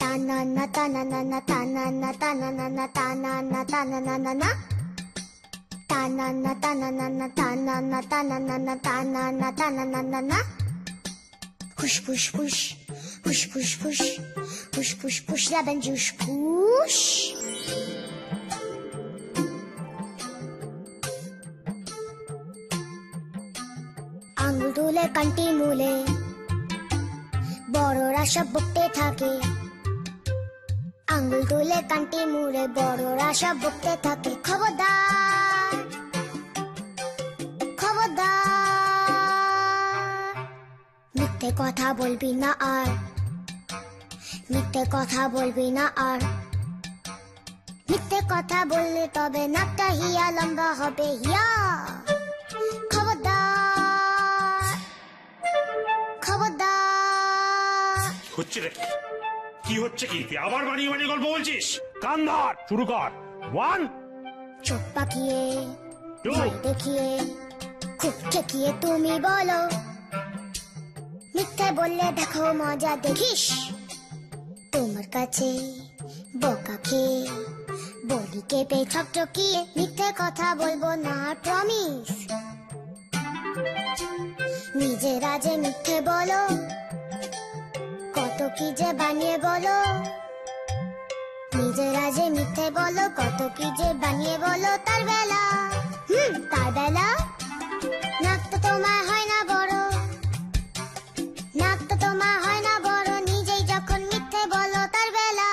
Ta-na-na, ta-na-na-na, ta-na-na, ta-na-na-na, ta-na-na, ta-na-na-na-na. Ta-na-na, ta-na-na-na, ta-na-na, ta-na-na-na, ta-na-na, ta-na-na-na-na. Push, push, push, push, push, push, push, push, push, lemon juice, push. আঙুল তুলে country মূলে বড়রা সব বকতে থাকে। আঙুল তুলে কান্টি মুড়ে বড়রা সব বকতে থাকে। খবরদার খবরদার, মিথ্যে কথা বলবি না আর, মিথ্যে কথা বলবি না আর। মিথ্যে কথা বললে তবে নাকটা হিয়া লম্বা হবে হিয়া। খবরদার খবরদার। হচ্ছে রে কি হচ্ছে কি? তুই আবার বানিয়ে বানিয়ে গল্প বলছিস? কান ধর, শুরু কর। 1 চোখ পাকিয়ে 2 দেখিয়ে খুব ঠেকিয়ে তুমি বলো, মিথ্যে বললে দেখো মজা দেখিস। তোমার কাছে বোকা খেয়ে বলি কেঁপে ঠকঠকিয়ে, মিথ্যে কথা বলবো না প্রমিস। নিজেরা যে মিথ্যে বলো, কত কি যে বানিয়ে বলো। নিজেরা যে মিথ্যে বলো, কত কি যে বানিয়ে বলো। তার বেলা তার বেলা নাক তো তোমার হয় না বড়, নাক তো তোমার হয় না বড়। নিজেই যখন মিথ্যে বলো তার বেলা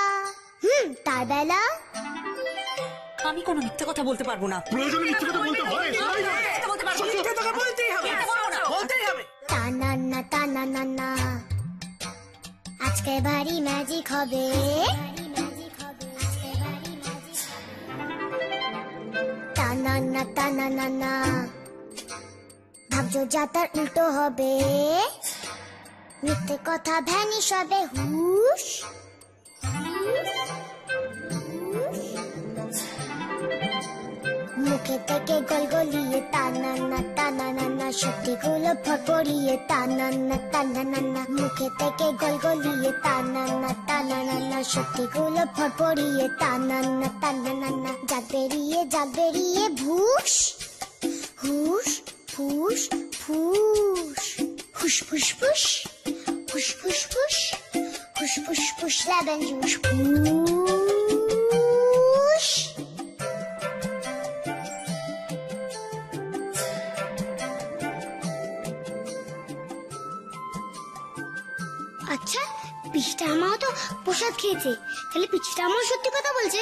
তার বেলা। আমি কোনো মিথ্যে কথা বলতে পারবো না। প্রয়োজনে মিথ্যে কথা বলতে হয়। টানা টানা না না, আজকে ভারী ম্যাজিক হবে। টানা না টানা না না, ভাবছো যা তার উল্টো হবে। মিথ্যে কথা ভ্যানিশ হবে হুশ। মুখে থেকে গলগলিয়ে টানা টানা না, সত্যিগুলো ফটফড়িয়ে টানা না। মুখে থেকে গলগলিয়ে টানা না, সত্যিগুলো ফটফড়িয়ে টানা না। জাগ বেরিয়ে ভুস হুস ফুস ফুস। হুস ফুস ফুস, হুস ফুস ফুস, হুস ফুস ফুস, লেমন জুস ফুস। আচ্ছা, পিসিটা আমাও তো প্রসাদ খেয়েছে, তাহলে পিসিটা আমার সত্যি কথা বলছে।